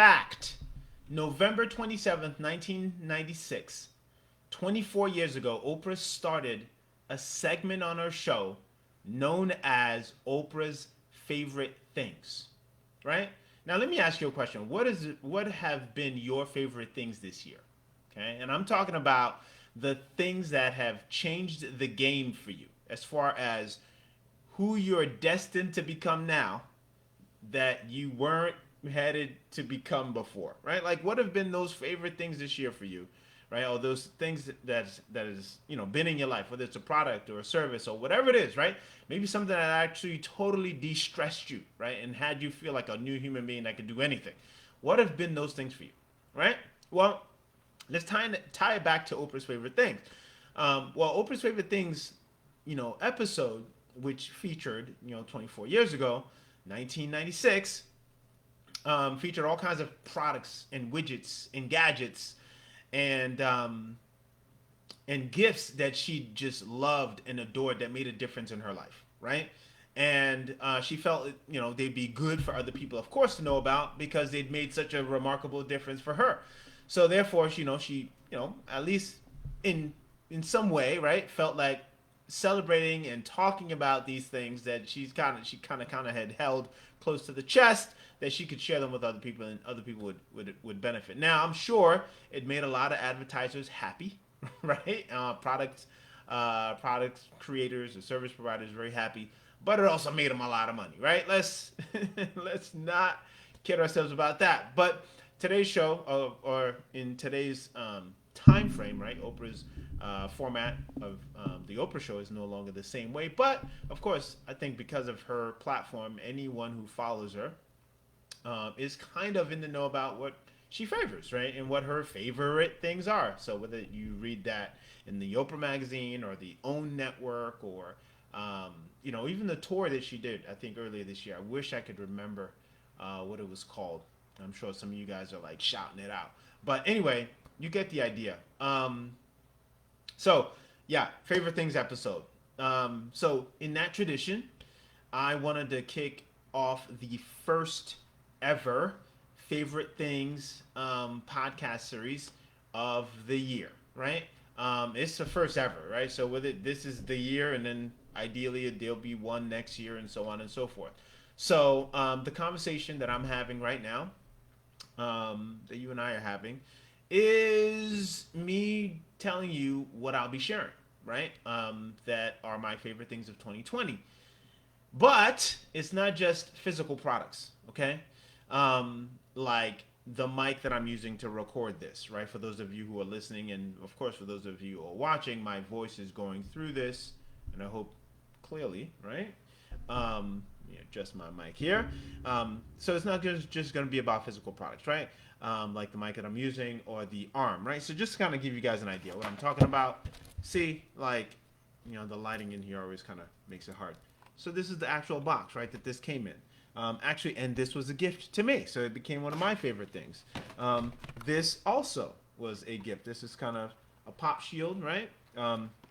fact, November 27th, 1996, 24 years ago, Oprah started a segment on her show known as Oprah's Favorite Things. Right? Now let me ask you a question. What have been your favorite things this year? Okay? And I'm talking about the things that have changed the game for you as far as who you're destined to become now that you weren't headed to become before, right? Like, what have been those favorite things this year for you, right? Or those things that is been in your life, whether it's a product or a service or whatever it is, right? Maybe something that actually totally de-stressed you, right, and had you feel like a new human being that could do anything. What have been those things for you, right? Well, let's tie it back to Oprah's favorite things. Well, Oprah's favorite things, episode, which featured 24 years ago, 1996, featured all kinds of products and widgets and gadgets and gifts that she just loved and adored that made a difference in her life, right? And she felt they'd be good for other people, of course, to know about because they'd made such a remarkable difference for her. So therefore, she at least in some way, right, felt like celebrating and talking about these things that she kind of had held close to the chest, that she could share them with other people and other people would benefit. Now, I'm sure it made a lot of advertisers happy, right? Product creators or service providers very happy, but it also made them a lot of money, right? Let's not kid ourselves about that. But today's show, or in today's time frame, right? Oprah's format of the Oprah show is no longer the same way. But of course, I think because of her platform, anyone who follows her is kind of in the know about what she favors, right? And what her favorite things are. So whether you read that in the Oprah magazine or the OWN network or, even the tour that she did, I think earlier this year. I wish I could remember what it was called. I'm sure some of you guys are like shouting it out. But anyway, you get the idea. So yeah, favorite things episode. So in that tradition, I wanted to kick off the first ever favorite things podcast series of the year, right? It's the first ever, right? So with it, this is the year, and then ideally there'll be one next year, and so on and so forth. So the conversation that I'm having right now, that you and I are having, is me telling you what I'll be sharing, right? That are my favorite things of 2020. But it's not just physical products, okay? Like the mic that I'm using to record this, right? For those of you who are listening, and of course for those of you who are watching, my voice is going through this, and I hope clearly, right? Adjust my mic here. So it's not just going to be about physical products, right? Like the mic that I'm using or the arm, right? So just to kind of give you guys an idea what I'm talking about. See, like, the lighting in here always kind of makes it hard. So this is the actual box, right, that this came in. Actually, and this was a gift to me, so it became one of my favorite things. This also was a gift. This is kind of a pop shield, right?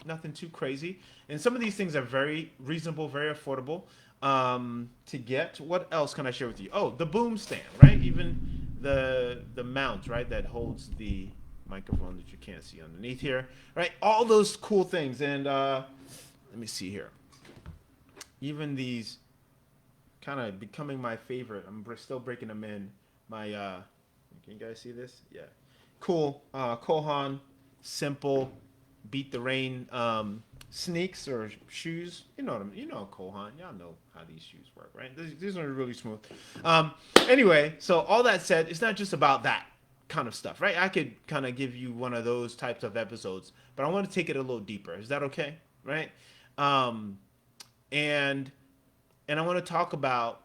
Nothing too crazy. And some of these things are very reasonable, very affordable to get. What else can I share with you? Oh, the boom stand, right? Even the mount, right, that holds the microphone that you can't see underneath here, right? All those cool things. And let me see here. Even these kind of becoming my favorite. I'm still breaking them in. My, can you guys see this? Yeah. Cool. Kohan, simple, beat the rain sneaks or shoes. You know Kohan. Y'all know how these shoes work, right? These are really smooth. Anyway, so all that said, it's not just about that kind of stuff, right? I could kind of give you one of those types of episodes, but I want to take it a little deeper. Is that okay? Right? And I want to talk about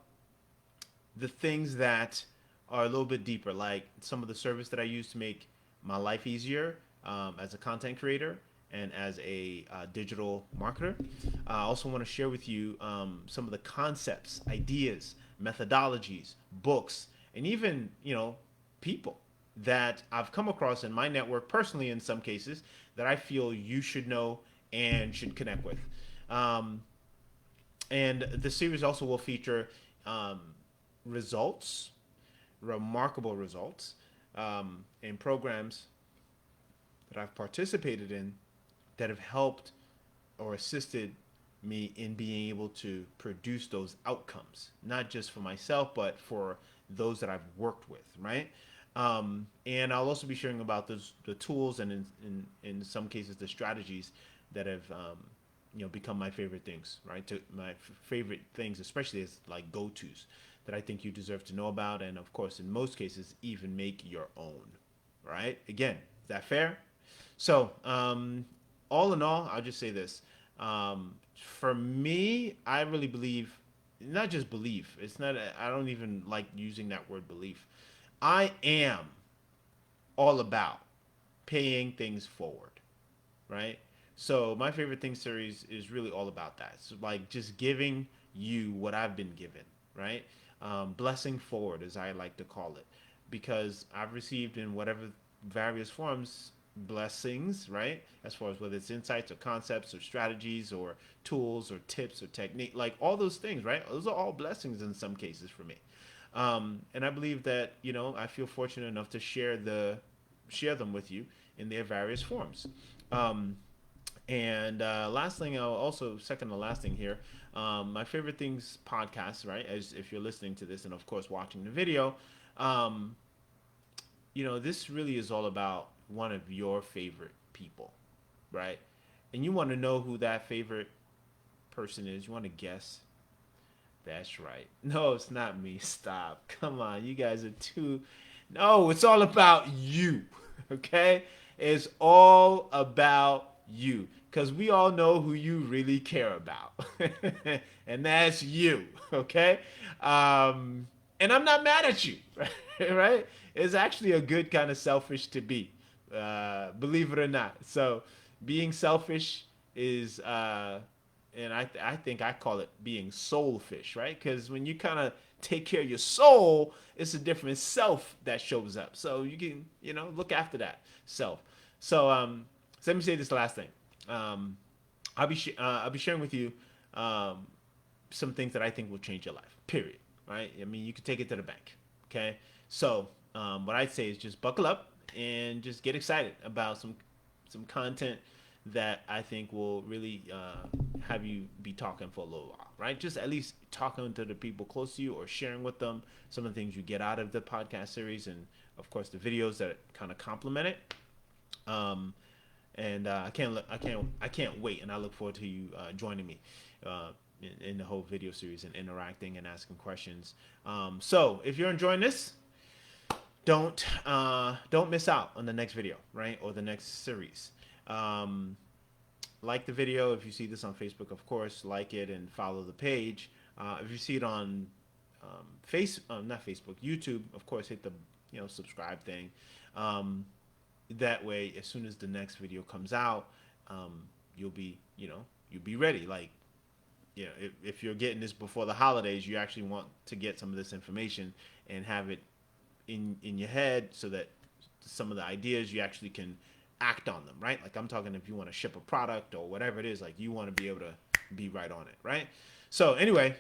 the things that are a little bit deeper, like some of the service that I use to make my life easier as a content creator and as a digital marketer. I also want to share with you some of the concepts, ideas, methodologies, books, and even, people that I've come across in my network personally in some cases that I feel you should know and should connect with. And the series also will feature results, remarkable results in programs that I've participated in that have helped or assisted me in being able to produce those outcomes, not just for myself, but for those that I've worked with, right? And I'll also be sharing about the tools and in some cases the strategies that have become my favorite things, right? To my favorite things, especially as like go-tos that I think you deserve to know about, and of course, in most cases, even make your own, right? Again, is that fair? So, all in all, I'll just say this. For me, I really believe, not just believe, it's not, I don't even like using that word belief. I am all about paying things forward, right? So my favorite thing series is really all about that. So like just giving you what I've been given, right? Blessing forward, as I like to call it, because I've received in whatever various forms blessings, right? As far as whether it's insights or concepts or strategies or tools or tips or technique, like all those things, right? Those are all blessings in some cases for me. And I believe that I feel fortunate enough to share them with you in their various forms. And last thing, I'll also second to last thing here. My favorite things podcast, right? As if you're listening to this and of course watching the video, um, this really is all about one of your favorite people, right? And you want to know who that favorite person is. You want to guess. That's right. No, it's not me. Stop. Come on. You guys are too. No, it's all about you. Okay? It's all about you. Because we all know who you really care about. And that's you. Okay? And I'm not mad at you. Right? It's actually a good kind of selfish to be. Believe it or not. So being selfish is and I think I call it being soulfish, right? Because when you kind of take care of your soul, it's a different self that shows up. So you can, look after that self. So let me say this last thing. Um, I'll be sharing with you some things that I think will change your life. Period. Right? I mean, you can take it to the bank. Okay. So what I'd say is just buckle up and just get excited about some content that I think will really have you be talking for a little while, right? Just at least talking to the people close to you or sharing with them some of the things you get out of the podcast series, and of course the videos that kind of complement it. And I can't wait, and I look forward to you joining me in the whole video series and interacting and asking questions. So if you're enjoying this, don't miss out on the next video, right, or the next series. Like the video if you see this on Facebook, of course, like it and follow the page. If you see it on not Facebook, YouTube, of course, hit the subscribe thing. That way, as soon as the next video comes out, you'll be ready. Like, if you're getting this before the holidays, you actually want to get some of this information and have it in your head so that some of the ideas you actually can act on them, right? Like I'm talking if you want to ship a product or whatever it is, like you want to be able to be right on it, right? So anyway,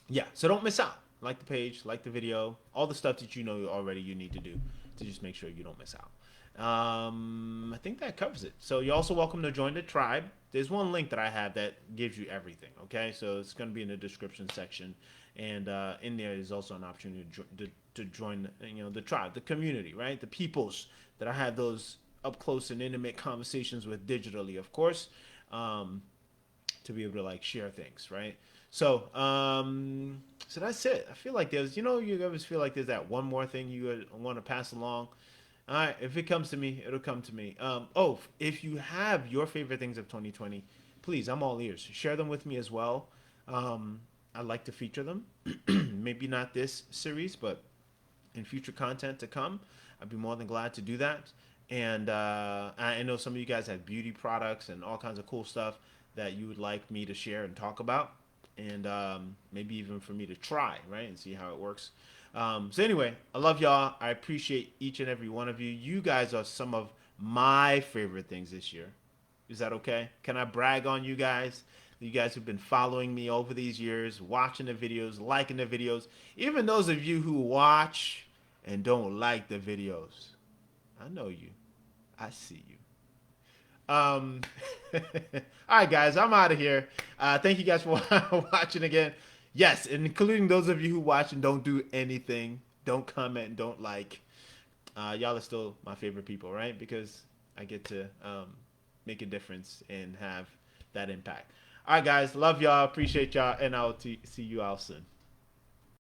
yeah, so don't miss out. Like the page, like the video, all the stuff that you need to do to just make sure you don't miss out. I think that covers it. So you're also welcome to join the tribe. There's one link that I have that gives you everything, okay? So it's going to be in the description section. And in there is also an opportunity to join the tribe, the community, right? The peoples that I had those up close and intimate conversations with digitally, of course, to be able to like share things, right? So so that's it. I feel like there's, you always feel like there's that one more thing you want to pass along. All right, if it comes to me, it'll come to me. If you have your favorite things of 2020, please, I'm all ears. Share them with me as well. I'd like to feature them. Maybe not this series, but in future content to come, I'd be more than glad to do that. And I know some of you guys have beauty products and all kinds of cool stuff that you would like me to share and talk about. And maybe even for me to try, right, and see how it works. So anyway, I love y'all. I appreciate each and every one of you. You guys are some of my favorite things this year. Is that okay? Can I brag on you guys? You guys who've been following me over these years, watching the videos, liking the videos. Even those of you who watch and don't like the videos. I know you. I see you. All right, guys, I'm out of here. Thank you guys for watching again. Yes, including those of you who watch and don't do anything, don't comment, don't like. Y'all are still my favorite people, right? Because I get to make a difference and have that impact. All right, guys, love y'all, appreciate y'all, and I'll see you all soon.